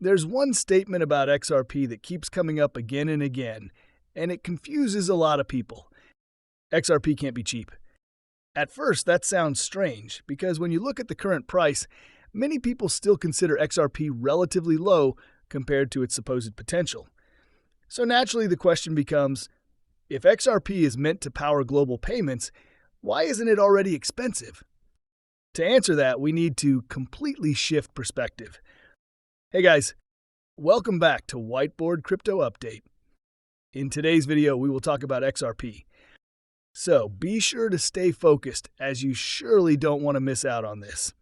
There's one statement about XRP that keeps coming up again and again, and it confuses a lot of people. XRP can't be cheap. At first, that sounds strange, because when you look at the current price, many people still consider XRP relatively low compared to its supposed potential. So naturally, the question becomes, if XRP is meant to power global payments, why isn't it already expensive? To answer that, we need to completely shift perspective. Hey guys, welcome back to Whiteboard Crypto Update. In today's video, we will talk about XRP. So be sure to stay focused, as you surely don't want to miss out on this.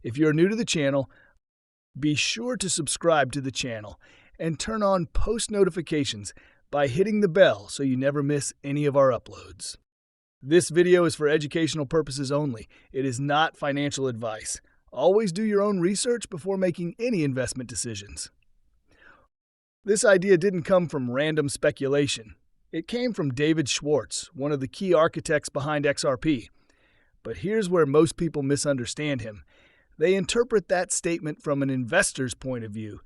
If you're new to the channel, be sure to subscribe to the channel and turn on post notifications by hitting the bell so you never miss any of our uploads. This video is for educational purposes only. It is not financial advice. Always do your own research before making any investment decisions. This idea didn't come from random speculation. It came from David Schwartz, one of the key architects behind XRP. But here's where most people misunderstand him. They interpret that statement from an investor's point of view,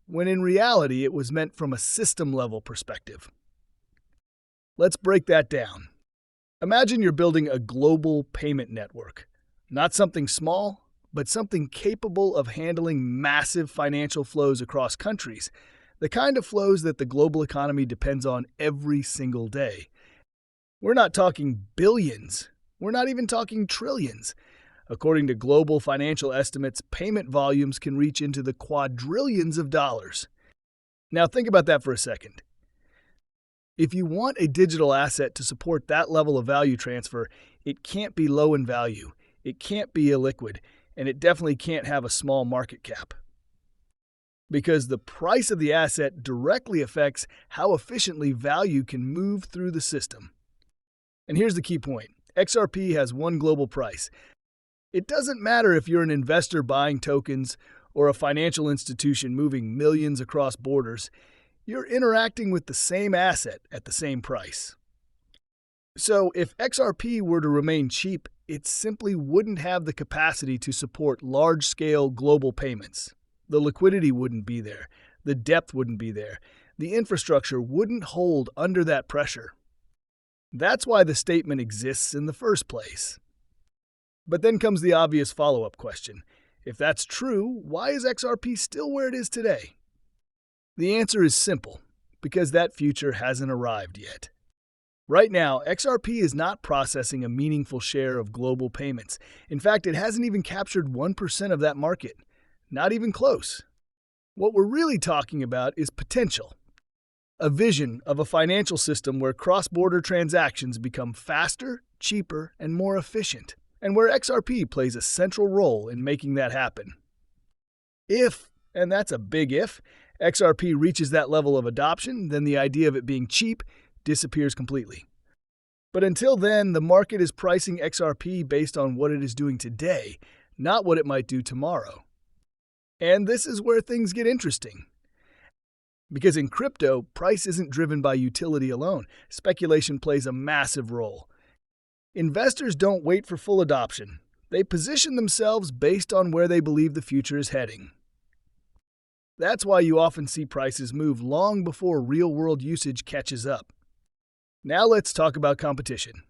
when in reality it was meant from a system-level perspective. Let's break that down. Imagine you're building a global payment network. Not something small, but something capable of handling massive financial flows across countries, the kind of flows that the global economy depends on every single day. We're not talking billions. We're not even talking trillions. According to global financial estimates, payment volumes can reach into the quadrillions of dollars. Now think about that for a second. If you want a digital asset to support that level of value transfer, it can't be low in value, it can't be illiquid, and it definitely can't have a small market cap. Because the price of the asset directly affects how efficiently value can move through the system. And here's the key point. XRP has one global price. It doesn't matter if you're an investor buying tokens or a financial institution moving millions across borders, you're interacting with the same asset at the same price. So if XRP were to remain cheap, it simply wouldn't have the capacity to support large-scale global payments. The liquidity wouldn't be there, the depth wouldn't be there, the infrastructure wouldn't hold under that pressure. That's why the statement exists in the first place. But then comes the obvious follow-up question. If that's true, why is XRP still where it is today? The answer is simple, because that future hasn't arrived yet. Right now, XRP is not processing a meaningful share of global payments. In fact, it hasn't even captured 1% of that market. Not even close. What we're really talking about is potential. A vision of a financial system where cross-border transactions become faster, cheaper, and more efficient, and where XRP plays a central role in making that happen. If, and that's a big if, XRP reaches that level of adoption, then the idea of it being cheap disappears completely. But until then, the market is pricing XRP based on what it is doing today, not what it might do tomorrow. And this is where things get interesting. Because in crypto, price isn't driven by utility alone. Speculation plays a massive role. Investors don't wait for full adoption. They position themselves based on where they believe the future is heading. That's why you often see prices move long before real-world usage catches up. Now let's talk about competition.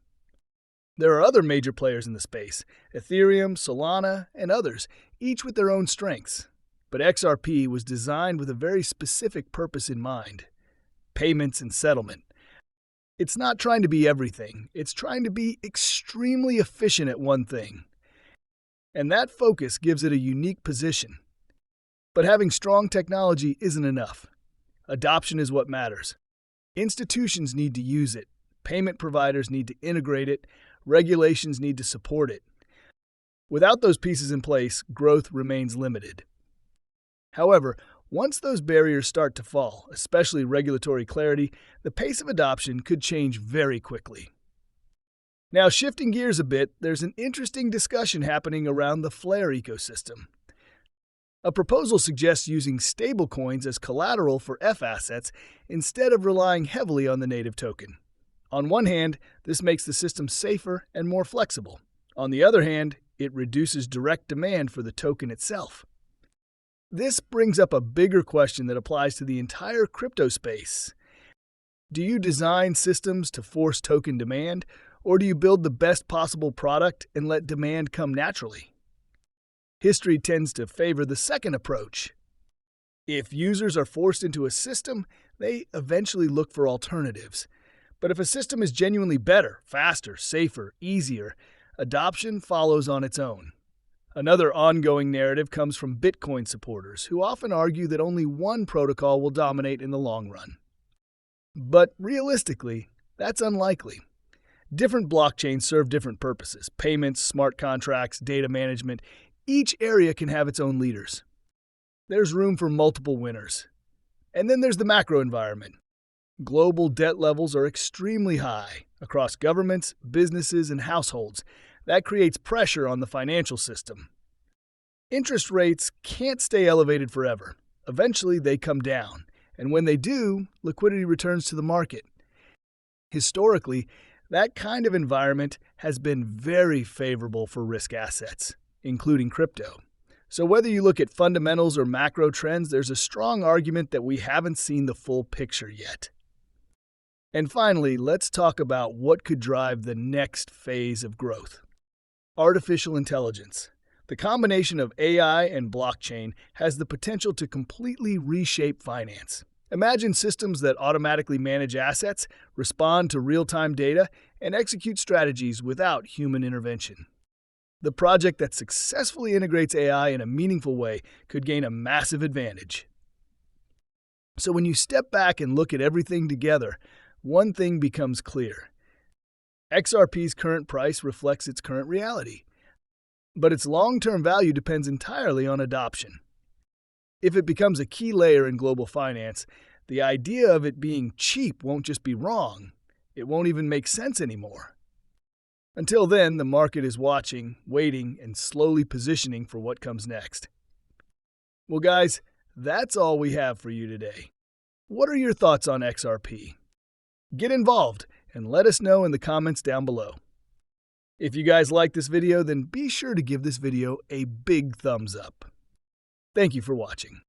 There are other major players in the space, Ethereum, Solana, and others, each with their own strengths. But XRP was designed with a very specific purpose in mind: payments and settlement. It's not trying to be everything, it's trying to be extremely efficient at one thing. And that focus gives it a unique position. But having strong technology isn't enough. Adoption is what matters. Institutions need to use it, payment providers need to integrate it, regulations need to support it. Without those pieces in place, growth remains limited. However, once those barriers start to fall, especially regulatory clarity, the pace of adoption could change very quickly. Now, shifting gears a bit, there's an interesting discussion happening around the Flare ecosystem. A proposal suggests using stablecoins as collateral for F assets instead of relying heavily on the native token. On one hand, this makes the system safer and more flexible. On the other hand, it reduces direct demand for the token itself. This brings up a bigger question that applies to the entire crypto space. Do you design systems to force token demand, or do you build the best possible product and let demand come naturally? History tends to favor the second approach. If users are forced into a system, they eventually look for alternatives. But if a system is genuinely better, faster, safer, easier, adoption follows on its own. Another ongoing narrative comes from Bitcoin supporters, who often argue that only one protocol will dominate in the long run. But realistically, that's unlikely. Different blockchains serve different purposes: payments, smart contracts, data management. Each area can have its own leaders. There's room for multiple winners. And then there's the macro environment. Global debt levels are extremely high across governments, businesses, and households. That creates pressure on the financial system. Interest rates can't stay elevated forever. Eventually, they come down. And when they do, liquidity returns to the market. Historically, that kind of environment has been very favorable for risk assets, including crypto. So whether you look at fundamentals or macro trends, there's a strong argument that we haven't seen the full picture yet. And finally, let's talk about what could drive the next phase of growth. Artificial intelligence. The combination of AI and blockchain has the potential to completely reshape finance. Imagine systems that automatically manage assets, respond to real-time data, and execute strategies without human intervention. The project that successfully integrates AI in a meaningful way could gain a massive advantage. So when you step back and look at everything together, one thing becomes clear. XRP's current price reflects its current reality, but its long-term value depends entirely on adoption. If it becomes a key layer in global finance, the idea of it being cheap won't just be wrong, it won't even make sense anymore. Until then, the market is watching, waiting, and slowly positioning for what comes next. Well, guys, that's all we have for you today. What are your thoughts on XRP? Get involved and let us know in the comments down below. If you guys like this video, then be sure to give this video a big thumbs up. Thank you for watching.